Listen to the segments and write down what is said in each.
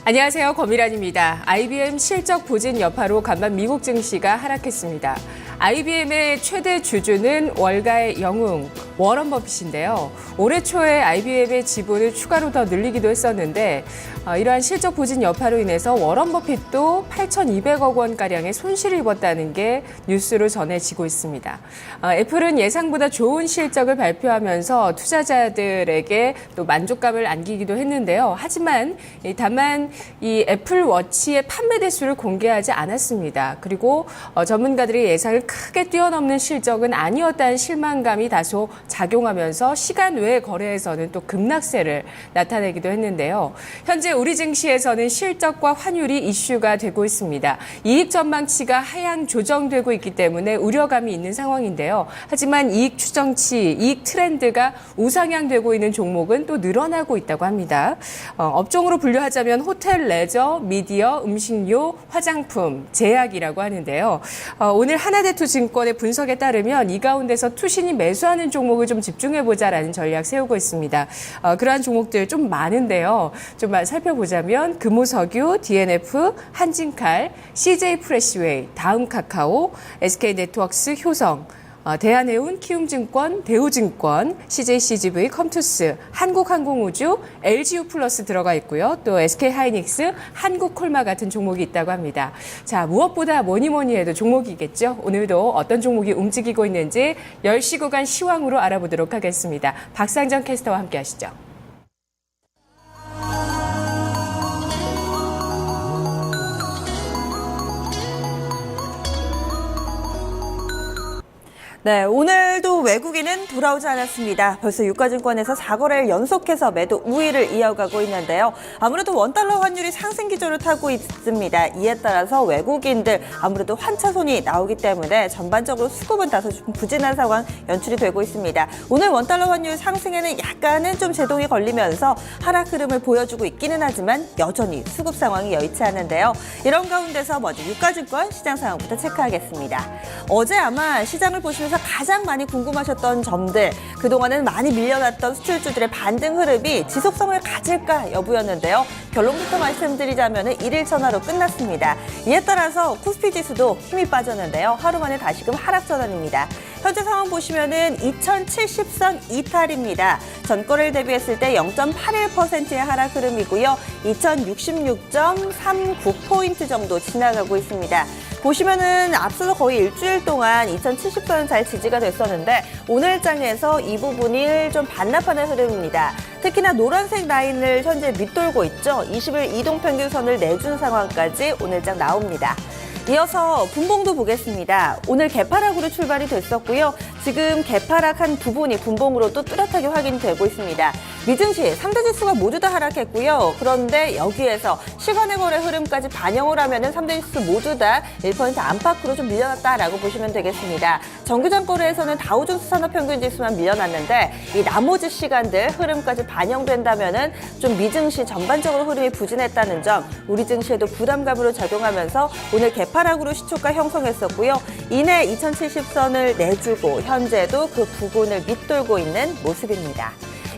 안녕하세요. 권미란입니다. IBM 실적 부진 여파로 간밤 미국 증시가 하락했습니다. IBM의 최대 주주는 월가의 영웅 워런 버핏인데요. 올해 초에 IBM의 지분을 추가로 더 늘리기도 했었는데 이러한 실적 부진 여파로 인해서 워런 버핏도 8,200억 원가량의 손실을 입었다는 게 뉴스로 전해지고 있습니다. 애플은 예상보다 좋은 실적을 발표하면서 투자자들에게 또 만족감을 안기기도 했는데요. 하지만 다만 이 애플워치의 판매 대수를 공개하지 않았습니다. 그리고 전문가들의 예상을 크게 뛰어넘는 실적은 아니었다는 실망감이 다소 작용하면서 시간 외 거래에서는 또 급락세를 나타내기도 했는데요. 현재 우리 증시에서는 실적과 환율이 이슈가 되고 있습니다. 이익 전망치가 하향 조정되고 있기 때문에 우려감이 있는 상황인데요. 하지만 이익 추정치, 이익 트렌드가 우상향되고 있는 종목은 또 늘어나고 있다고 합니다. 업종으로 분류하자면 호텔, 레저, 미디어, 음식료, 화장품, 제약이라고 하는데요. 오늘 하나대투증권의 분석에 따르면 이 가운데서 투신이 매수하는 종목을 좀 집중해보자라는 전략 세우고 있습니다. 그러한 종목들 좀 많은데요. 좀 살펴보자면 금호석유, DNF, 한진칼, CJ프레시웨이, 다음카카오, SK네트워크스, 효성, 대한해운, 키움증권, 대우증권, CJCGV, 컴투스, 한국항공우주, LG유플러스 들어가 있고요. 또 SK하이닉스, 한국콜마 같은 종목이 있다고 합니다. 자, 무엇보다 뭐니 해도 종목이겠죠. 오늘도 어떤 종목이 움직이고 있는지 10시 구간 시황으로 알아보도록 하겠습니다. 박상정 캐스터와 함께 하시죠. 네, 오늘도 외국인은 돌아오지 않았습니다. 벌써 유가증권에서 4거래일 연속해서 매도 우위를 이어가고 있는데요. 아무래도 원달러 환율이 상승 기조를 타고 있습니다. 이에 따라서 외국인들 아무래도 환차손이 나오기 때문에 전반적으로 수급은 다소 좀 부진한 상황 연출이 되고 있습니다. 오늘 원달러 환율 상승에는 약간은 좀 제동이 걸리면서 하락 흐름을 보여주고 있기는 하지만 여전히 수급 상황이 여의치 않은데요. 이런 가운데서 먼저 유가증권 시장 상황부터 체크하겠습니다. 어제 아마 시장을 보시면서 가장 많이 궁금하셨던 점들, 그동안은 많이 밀려났던 수출주들의 반등 흐름이 지속성을 가질까 여부였는데요. 결론부터 말씀드리자면 1일 전화로 끝났습니다. 이에 따라서 코스피 지수도 힘이 빠졌는데요. 하루 만에 다시금 하락 전환입니다. 현재 상황 보시면은 2070선 이탈입니다. 전거래일 대비했을 때 0.81%의 하락 흐름이고요. 2066.39포인트 정도 지나가고 있습니다. 보시면은 앞서서 거의 일주일 동안 2070선은 잘 지지가 됐었는데 오늘장에서 이 부분이 좀 반납하는 흐름입니다. 특히나 노란색 라인을 현재 밑돌고 있죠. 20일 이동평균선을 내준 상황까지 오늘장 나옵니다. 이어서 분봉도 보겠습니다. 오늘 개파락으로 출발이 됐었고요. 지금 개파락한 부분이 분봉으로 또 뚜렷하게 확인되고 있습니다. 미증시 3대 지수가 모두 다 하락했고요. 그런데 여기에서 시간의 거래 흐름까지 반영을 하면은 3대 지수 모두 다 1% 안팎으로 좀 밀려났다라고 보시면 되겠습니다. 정규장 거래에서는 다우존스 산업평균지수만 밀려났는데 이 나머지 시간들 흐름까지 반영된다면은 좀 미증시 전반적으로 흐름이 부진했다는 점, 우리 증시에도 부담감으로 작용하면서 오늘 개파락으로 시초가 형성했었고요. 이내 2070선을 내주고 현재도 그 부근을 밑돌고 있는 모습입니다.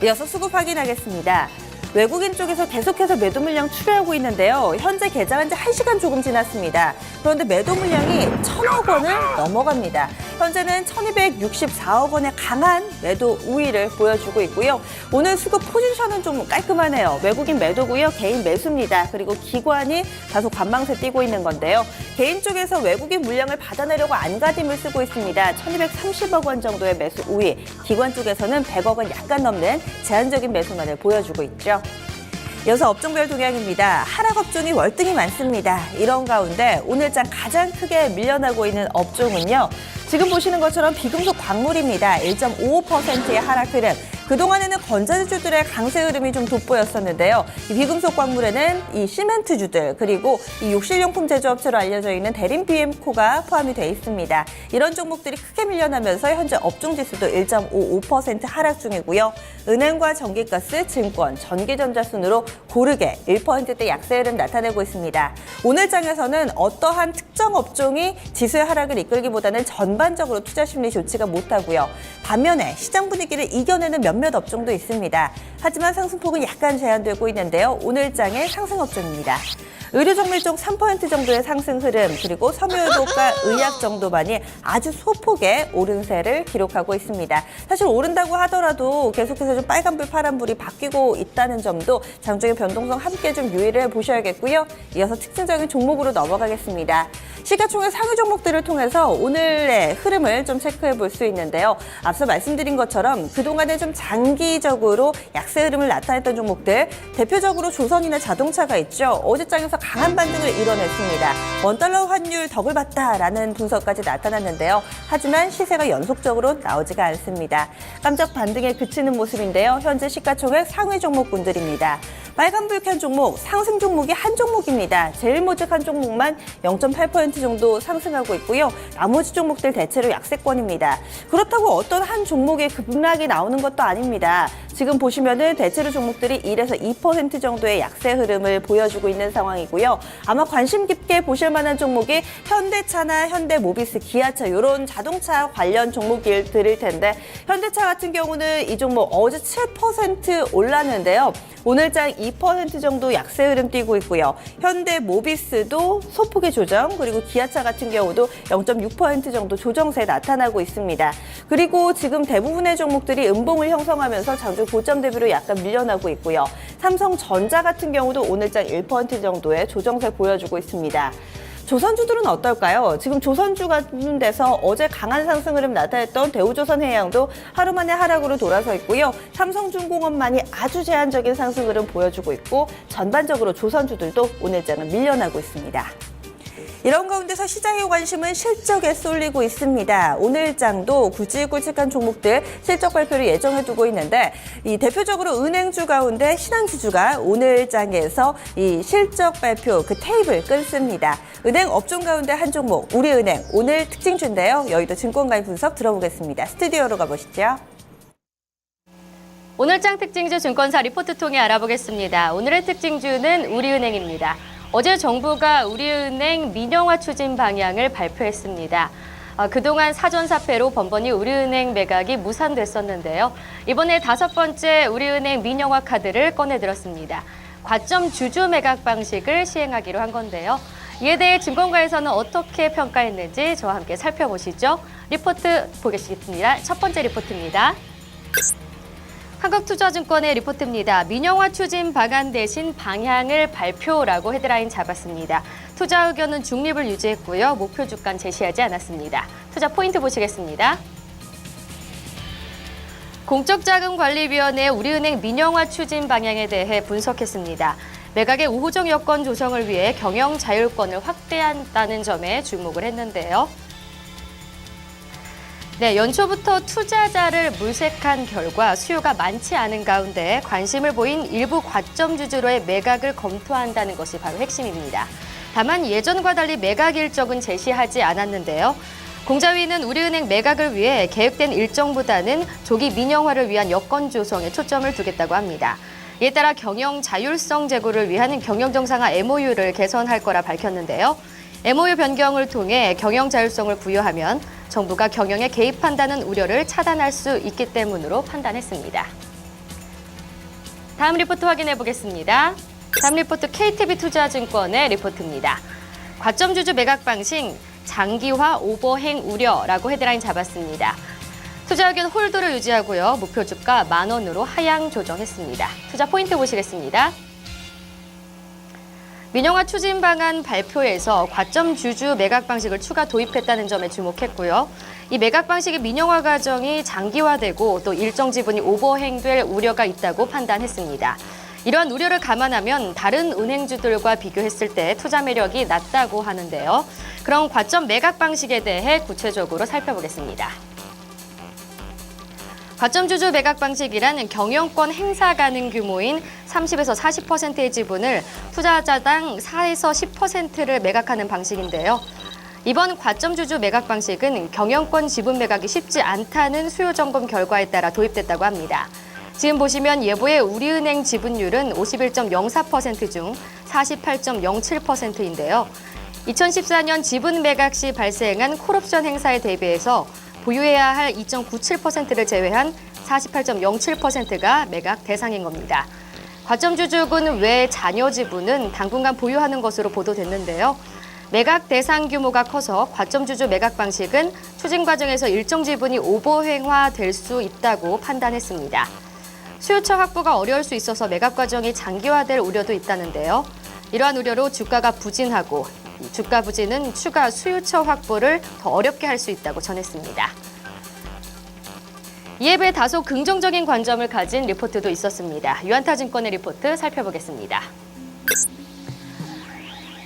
이어서 수급 확인하겠습니다. 외국인 쪽에서 계속해서 매도 물량 추려하고 있는데요. 현재 개장한 지 1시간 조금 지났습니다. 그런데 매도 물량이 1,000억 원을 넘어갑니다. 현재는 1,264억 원의 강한 매도 우위를 보여주고 있고요. 오늘 수급 포지션은 좀 깔끔하네요. 외국인 매도고요. 개인 매수입니다. 그리고 기관이 다소 관망세 띄고 있는 건데요. 개인 쪽에서 외국인 물량을 받아내려고 안가딤을 쓰고 있습니다. 1,230억 원 정도의 매수 우위. 기관 쪽에서는 100억 원 약간 넘는 제한적인 매수만을 보여주고 있죠. 이어서 업종별 동향입니다. 하락 업종이 월등히 많습니다. 이런 가운데 오늘장 가장 크게 밀려나고 있는 업종은요. 지금 보시는 것처럼 비금속 광물입니다. 1.55%의 하락 흐름. 그동안에는 건설주들의 강세 흐름이 좀 돋보였었는데요. 이 비금속 광물에는 이 시멘트주들 그리고 이 욕실용품 제조업체로 알려져 있는 대림 BM코가 포함이 돼 있습니다. 이런 종목들이 크게 밀려나면서 현재 업종지수도 1.55% 하락 중이고요. 은행과 전기가스, 증권, 전기전자 순으로 고르게 1%대 약세 흐름 나타내고 있습니다. 오늘 장에서는 어떠한 특정 업종이 지수의 하락을 이끌기보다는 전반적으로 투자 심리 좋지가 못하고요. 반면에 시장 분위기를 이겨내는 몇 몇몇 업종도 있습니다. 하지만 상승폭은 약간 제한되고 있는데요. 오늘장의 상승 업종입니다. 의료정밀 쪽 3% 정도의 상승 흐름, 그리고 섬유유독과 의약 정도만이 아주 소폭의 오른세를 기록하고 있습니다. 사실 오른다고 하더라도 계속해서 좀 빨간불, 파란불이 바뀌고 있다는 점도 장중의 변동성 함께 좀 유의를 해보셔야겠고요. 이어서 특징적인 종목으로 넘어가겠습니다. 시가총액 상위 종목들을 통해서 오늘의 흐름을 좀 체크해 볼 수 있는데요. 앞서 말씀드린 것처럼 그동안에 좀 장기적으로 약세 흐름을 나타냈던 종목들, 대표적으로 조선이나 자동차가 있죠. 어제장에서 강한 반등을 이뤄냈습니다. 원달러 환율 덕을 봤다라는 분석까지 나타났는데요. 하지만 시세가 연속적으로 나오지가 않습니다. 깜짝 반등에 그치는 모습인데요. 현재 시가총액 상위 종목군들입니다. 빨간불 켠 종목, 상승 종목이 한 종목입니다. 제일 모직한 종목만 0.8% 정도 상승하고 있고요. 나머지 종목들 대체로 약세권입니다. 그렇다고 어떤 한 종목의 급락이 나오는 것도 아닙니다. 지금 보시면은 대체로 종목들이 1에서 2% 정도의 약세 흐름을 보여주고 있는 상황이고요. 아마 관심 깊게 보실 만한 종목이 현대차나 현대모비스, 기아차 이런 자동차 관련 종목들일 텐데 현대차 같은 경우는 이 종목 어제 7% 올랐는데요. 오늘장 2% 정도 약세 흐름 띄고 있고요. 현대모비스도 소폭의 조정, 그리고 기아차 같은 경우도 0.6% 정도 조정세 나타나고 있습니다. 그리고 지금 대부분의 종목들이 음봉을 형성하면서 장중 고점 대비로 약간 밀려나고 있고요. 삼성전자 같은 경우도 오늘장 1% 정도의 조정세 보여주고 있습니다. 조선주들은 어떨까요? 지금 조선주 같은 데서 어제 강한 상승 흐름 나타냈던 대우조선해양도 하루 만에 하락으로 돌아서 있고요. 삼성중공업만이 아주 제한적인 상승 흐름 보여주고 있고 전반적으로 조선주들도 오늘장은 밀려나고 있습니다. 이런 가운데서 시장의 관심은 실적에 쏠리고 있습니다. 오늘장도 굵직굵직한 종목들 실적 발표를 예정해 두고 있는데 이 대표적으로 은행주 가운데 신한지주가 오늘장에서 이 실적 발표 그 테이블 끊습니다. 은행 업종 가운데 한 종목 우리은행 오늘 특징주인데요. 여의도 증권가의 분석 들어보겠습니다. 스튜디오로 가보시죠. 오늘장 특징주 증권사 리포트 통해 알아보겠습니다. 오늘의 특징주는 우리은행입니다. 어제 정부가 우리은행 민영화 추진 방향을 발표했습니다. 그동안 사전사패로 번번이 우리은행 매각이 무산됐었는데요. 이번에 5번째 우리은행 민영화 카드를 꺼내들었습니다. 과점 주주 매각 방식을 시행하기로 한 건데요. 이에 대해 증권가에서는 어떻게 평가했는지 저와 함께 살펴보시죠. 리포트 보겠습니다. 첫 번째 리포트입니다. 한국투자증권의 리포트입니다. 민영화 추진 방안 대신 방향을 발표라고 헤드라인 잡았습니다. 투자 의견은 중립을 유지했고요. 목표 주가는 제시하지 않았습니다. 투자 포인트 보시겠습니다. 공적자금관리위원회 우리은행 민영화 추진 방향에 대해 분석했습니다. 매각의 우호적 여건 조성을 위해 경영 자율권을 확대한다는 점에 주목을 했는데요. 네, 연초부터 투자자를 물색한 결과 수요가 많지 않은 가운데 관심을 보인 일부 과점주주로의 매각을 검토한다는 것이 바로 핵심입니다. 다만 예전과 달리 매각 일정은 제시하지 않았는데요. 공자위는 우리은행 매각을 위해 계획된 일정보다는 조기 민영화를 위한 여건 조성에 초점을 두겠다고 합니다. 이에 따라 경영 자율성 제고를 위한 경영정상화 MOU를 개선할 거라 밝혔는데요. MOU 변경을 통해 경영 자율성을 부여하면 정부가 경영에 개입한다는 우려를 차단할 수 있기 때문으로 판단했습니다. 다음 리포트 확인해 보겠습니다. 다음 리포트 KTB투자증권의 리포트입니다. 과점주주 매각 방식 장기화 오버행 우려라고 헤드라인 잡았습니다. 투자 의견 홀드를 유지하고요. 목표 주가 10,000원으로 하향 조정했습니다. 투자 포인트 보시겠습니다. 민영화 추진 방안 발표에서 과점 주주 매각 방식을 추가 도입했다는 점에 주목했고요. 이 매각 방식의 민영화 과정이 장기화되고 또 일정 지분이 오버행될 우려가 있다고 판단했습니다. 이러한 우려를 감안하면 다른 은행주들과 비교했을 때 투자 매력이 낮다고 하는데요. 그럼 과점 매각 방식에 대해 구체적으로 살펴보겠습니다. 과점주주 매각 방식이란 경영권 행사 가능 규모인 30에서 40%의 지분을 투자자당 4에서 10%를 매각하는 방식인데요. 이번 과점주주 매각 방식은 경영권 지분 매각이 쉽지 않다는 수요 점검 결과에 따라 도입됐다고 합니다. 지금 보시면 예보의 우리은행 지분율은 51.04% 중 48.07%인데요. 2014년 지분 매각 시 발생한 콜옵션 행사에 대비해서 보유해야 할 2.97%를 제외한 48.07%가 매각 대상인 겁니다. 과점주주군 외 자녀 지분은 당분간 보유하는 것으로 보도됐는데요. 매각 대상 규모가 커서 과점주주 매각 방식은 추진 과정에서 일정 지분이 오버행화될 수 있다고 판단했습니다. 수요처 확보가 어려울 수 있어서 매각 과정이 장기화될 우려도 있다는데요. 이러한 우려로 주가가 부진하고 주가 부진은 추가 수요처 확보를 더 어렵게 할 수 있다고 전했습니다. 이에 비해 다소 긍정적인 관점을 가진 리포트도 있었습니다. 유한타증권의 리포트 살펴보겠습니다.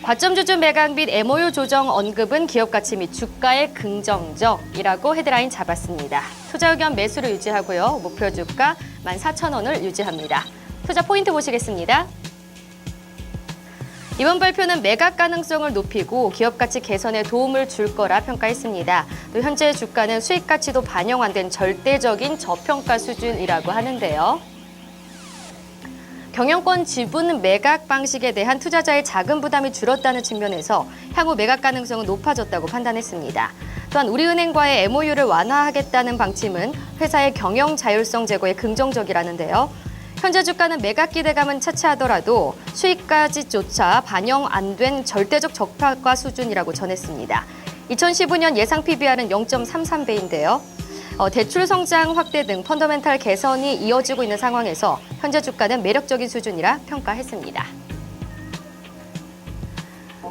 과점주주 매각 및 MOU 조정 언급은 기업가치 및 주가에 긍정적이라고 헤드라인 잡았습니다. 투자 의견 매수를 유지하고요. 목표 주가 14,000원을 유지합니다. 투자 포인트 보시겠습니다. 이번 발표는 매각 가능성을 높이고 기업 가치 개선에 도움을 줄 거라 평가했습니다. 또 현재 주가는 수익 가치도 반영 안 된 절대적인 저평가 수준이라고 하는데요. 경영권 지분 매각 방식에 대한 투자자의 자금 부담이 줄었다는 측면에서 향후 매각 가능성은 높아졌다고 판단했습니다. 또한 우리은행과의 MOU를 완화하겠다는 방침은 회사의 경영 자율성 제고에 긍정적이라는데요. 현재 주가는 매각 기대감은 차치하더라도 수익까지조차 반영 안 된 절대적 저평가 수준이라고 전했습니다. 2015년 예상 PBR은 0.33배인데요. 대출 성장 확대 등 펀더멘탈 개선이 이어지고 있는 상황에서 현재 주가는 매력적인 수준이라 평가했습니다.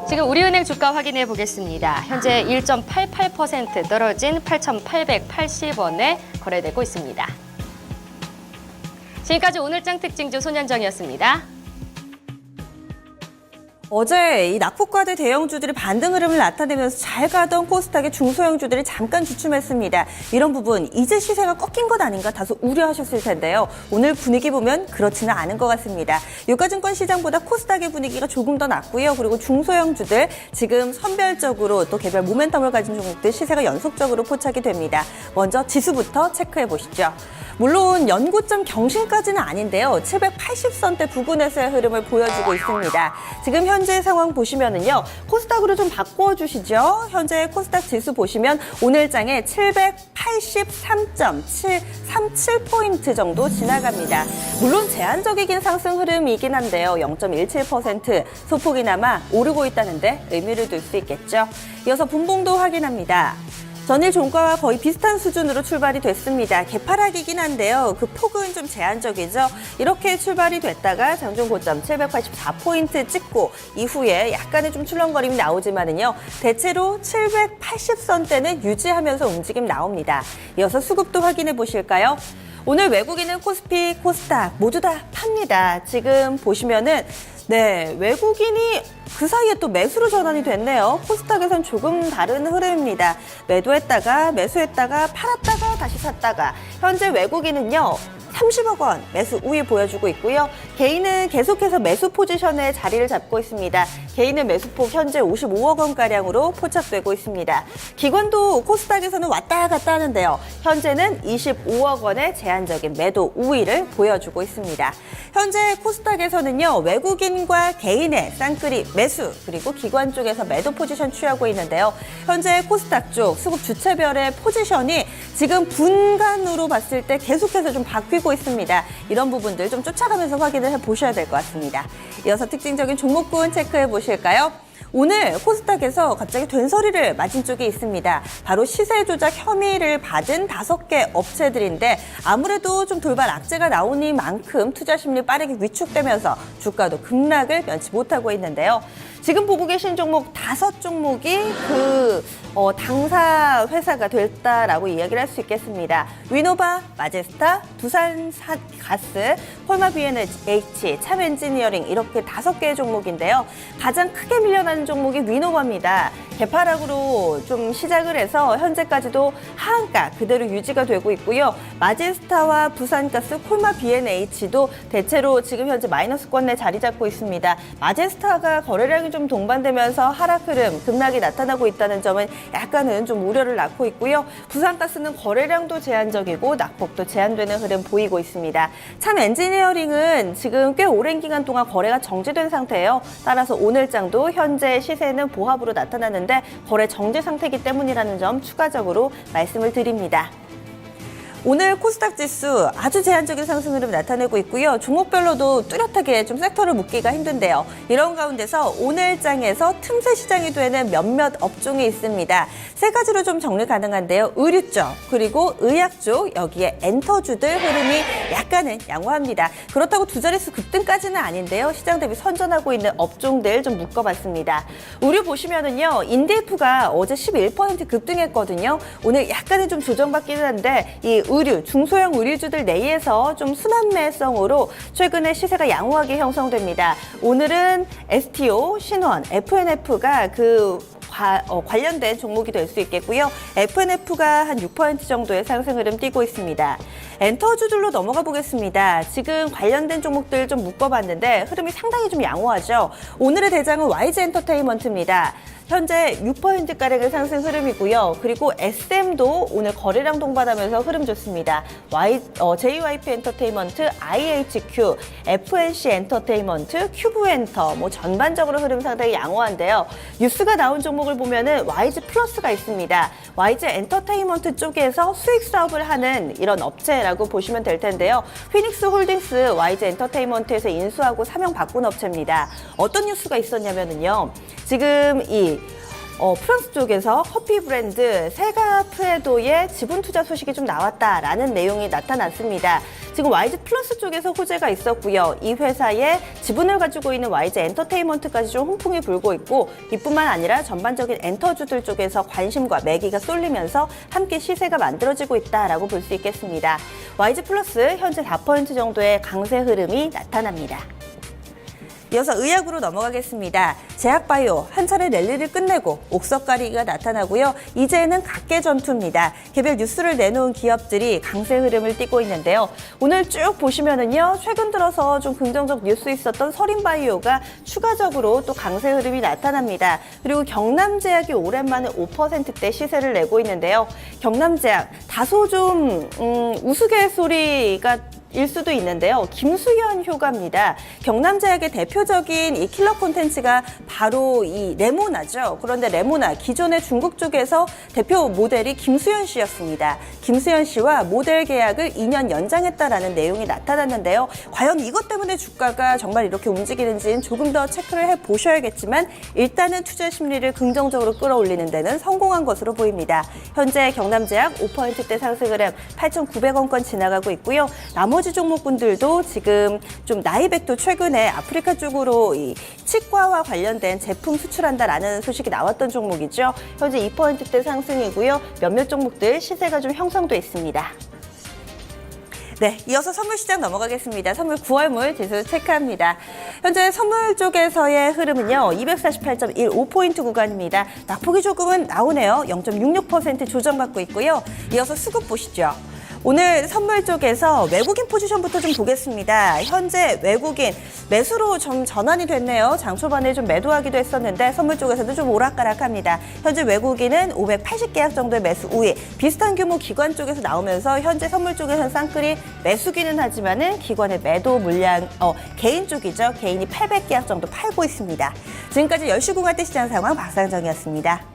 지금 우리은행 주가 확인해 보겠습니다. 현재 1.88% 떨어진 8,880원에 거래되고 있습니다. 지금까지 오늘장 특징주 손현정이었습니다. 어제 이 낙폭과대 대형주들이 반등 흐름을 나타내면서 잘 가던 코스닥의 중소형주들이 잠깐 주춤했습니다. 이런 부분 이제 시세가 꺾인 것 아닌가 다소 우려하셨을 텐데요. 오늘 분위기 보면 그렇지는 않은 것 같습니다. 유가증권 시장보다 코스닥의 분위기가 조금 더 낮고요. 그리고 중소형주들 지금 선별적으로 또 개별 모멘텀을 가진 종목들 시세가 연속적으로 포착이 됩니다. 먼저 지수부터 체크해 보시죠. 물론 연고점 경신까지는 아닌데요. 780선대 부근에서의 흐름을 보여주고 있습니다. 지금 현재 상황 보시면은요. 코스닥으로 좀 바꿔주시죠. 현재 코스닥 지수 보시면 오늘장에 783.737포인트 정도 지나갑니다. 물론 제한적이긴 상승 흐름이긴 한데요. 0.17% 소폭이나마 오르고 있다는데 의미를 둘 수 있겠죠. 이어서 분봉도 확인합니다. 전일 종가와 거의 비슷한 수준으로 출발이 됐습니다. 개파락이긴 한데요. 그 폭은 좀 제한적이죠. 이렇게 출발이 됐다가 장중 고점 784포인트 찍고 이후에 약간의 좀 출렁거림이 나오지만은요. 대체로 780선대는 유지하면서 움직임 나옵니다. 이어서 수급도 확인해 보실까요? 오늘 외국인은 코스피, 코스닥 모두 다 팝니다. 지금 보시면은 외국인이 그 사이에 또 매수로 전환이 됐네요. 코스닥에선 조금 다른 흐름입니다. 매도했다가 매수했다가 팔았다가 다시 샀다가 현재 외국인은요. 30억 원 매수 우위 보여주고 있고요. 개인은 계속해서 매수 포지션에 자리를 잡고 있습니다. 개인의 매수폭 현재 55억 원가량으로 포착되고 있습니다. 기관도 코스닥에서는 왔다 갔다 하는데요. 현재는 25억 원의 제한적인 매도 우위를 보여주고 있습니다. 현재 코스닥에서는요. 외국인과 개인의 쌍끌이 매수 그리고 기관 쪽에서 매도 포지션 취하고 있는데요. 현재 코스닥 쪽 수급 주체별의 포지션이 지금 분간으로 봤을 때 계속해서 좀 바뀌고 있습니다. 이런 부분들 좀 쫓아가면서 확인을 해보셔야 될 것 같습니다. 이어서 특징적인 종목군 체크해 보실까요? 오늘 코스닥에서 갑자기 된소리를 맞은 쪽이 있습니다. 바로 시세 조작 혐의를 받은 5개 업체들인데 아무래도 좀 돌발 악재가 나오니만큼 투자 심리 빠르게 위축되면서 주가도 급락을 면치 못하고 있는데요. 지금 보고 계신 종목 5종목이 당사 회사가 됐다라고 이야기를 할 수 있겠습니다. 위노바, 마제스타, 두산가스, 콜마 B&H, 참엔지니어링 이렇게 5개의 종목인데요. 가장 크게 밀려나는 종목이 위노바입니다. 개파락으로 좀 시작을 해서 현재까지도 하한가 그대로 유지가 되고 있고요. 마제스타와 부산가스, 콜마 B&H도 대체로 지금 현재 마이너스권 내 자리 잡고 있습니다. 마제스타가 거래량이 좀 동반되면서 하락 흐름, 급락이 나타나고 있다는 점은 약간은 좀 우려를 낳고 있고요. 부산가스는 거래량도 제한적이고 낙폭도 제한되는 흐름 보이고 있습니다. 참 엔지니어링은 지금 꽤 오랜 기간 동안 거래가 정지된 상태예요. 따라서 오늘장도 현재 시세는 보합으로 나타나는데 거래 정지 상태이기 때문이라는 점 추가적으로 말씀을 드립니다. 오늘 코스닥 지수 아주 제한적인 상승 흐름 나타내고 있고요. 종목별로도 뚜렷하게 좀 섹터를 묶기가 힘든데요. 이런 가운데서 오늘 장에서 틈새 시장이 되는 몇몇 업종이 있습니다. 세 가지로 좀 정리 가능한데요. 의류 쪽, 그리고 의약 쪽, 여기에 엔터주들 흐름이 약간은 양호합니다. 그렇다고 두 자릿수 급등까지는 아닌데요. 시장 대비 선전하고 있는 업종들 좀 묶어봤습니다. 의류 보시면은요, 인디프가 어제 11% 급등했거든요. 오늘 약간은 좀 조정받기는 한데 이 의류, 중소형 의류주들 내에서 좀 순환매성으로 최근에 시세가 양호하게 형성됩니다. 오늘은 STO, 신원, FNF가 관련된 종목이 될 수 있겠고요. FNF가 한 6% 정도의 상승 흐름 띄고 있습니다. 엔터주들로 넘어가 보겠습니다. 지금 관련된 종목들 좀 묶어봤는데 흐름이 상당히 좀 양호하죠. 오늘의 대장은 YG엔터테인먼트입니다. 현재 6%가량의 상승 흐름이고요. 그리고 SM도 오늘 거래량 동반하면서 흐름 좋습니다. JYP 엔터테인먼트, IHQ, FNC 엔터테인먼트, 큐브엔터 뭐 전반적으로 흐름 상당히 양호한데요. 뉴스가 나온 종목을 보면은 YG 플러스가 있습니다. YG 엔터테인먼트 쪽에서 수익 사업을 하는 이런 업체라고 보시면 될 텐데요. 피닉스 홀딩스 YG 엔터테인먼트에서 인수하고 사명 바꾼 업체입니다. 어떤 뉴스가 있었냐면요. 지금 프랑스 쪽에서 커피 브랜드 세가프레도의 지분 투자 소식이 좀 나왔다라는 내용이 나타났습니다. 지금 YG 플러스 쪽에서 호재가 있었고요. 이 회사의 지분을 가지고 있는 YG 엔터테인먼트까지 좀 훈풍이 불고 있고, 이뿐만 아니라 전반적인 엔터주들 쪽에서 관심과 매기가 쏠리면서 함께 시세가 만들어지고 있다라고 볼 수 있겠습니다. YG 플러스 현재 4% 정도의 강세 흐름이 나타납니다. 이어서 의약으로 넘어가겠습니다. 제약바이오 한 차례 랠리를 끝내고 옥석가리기가 나타나고요. 이제는 각계 전투입니다. 개별 뉴스를 내놓은 기업들이 강세 흐름을 띠고 있는데요. 오늘 쭉 보시면은요, 최근 들어서 좀 긍정적 뉴스 있었던 서린바이오가 추가적으로 또 강세 흐름이 나타납니다. 그리고 경남제약이 오랜만에 5%대 시세를 내고 있는데요. 경남제약 다소 좀 우스갯소리가 일 수도 있는데요. 김수현 효과입니다. 경남제약의 대표적인 이 킬러 콘텐츠가 바로 이 레모나죠. 그런데 레모나 기존의 중국 쪽에서 대표 모델이 김수현 씨였습니다. 김수현 씨와 모델 계약을 2년 연장했다라는 내용이 나타났는데요. 과연 이것 때문에 주가가 정말 이렇게 움직이는지는 조금 더 체크를 해보셔야겠지만 일단은 투자 심리를 긍정적으로 끌어올리는 데는 성공한 것으로 보입니다. 현재 경남제약 5%대 상승 흐름 8,900원권 지나가고 있고요. 나머지 종목군들도 지금 좀 나이백도 최근에 아프리카 쪽으로 이 치과와 관련된 제품 수출한다라는 소식이 나왔던 종목이죠. 현재 2%대 상승이고요. 몇몇 종목들 시세가 좀 형성돼 있습니다. 네, 이어서 선물 시장 넘어가겠습니다. 선물 9월물 지수 체크합니다. 현재 선물 쪽에서의 흐름은요, 248.15포인트 구간입니다. 낙폭이 조금은 나오네요. 0.66% 조정받고 있고요. 이어서 수급 보시죠. 오늘 선물 쪽에서 외국인 포지션부터 좀 보겠습니다. 현재 외국인 매수로 좀 전환이 됐네요. 장 초반에 좀 매도하기도 했었는데 선물 쪽에서도 좀 오락가락합니다. 현재 외국인은 580계약 정도의 매수 우위, 비슷한 규모 기관 쪽에서 나오면서 현재 선물 쪽에서는 쌍끌이 매수기는 하지만은 기관의 매도 물량, 개인 쪽이죠. 개인이 800계약 정도 팔고 있습니다. 지금까지 10시 공할 때 시장 상황 박상정이었습니다.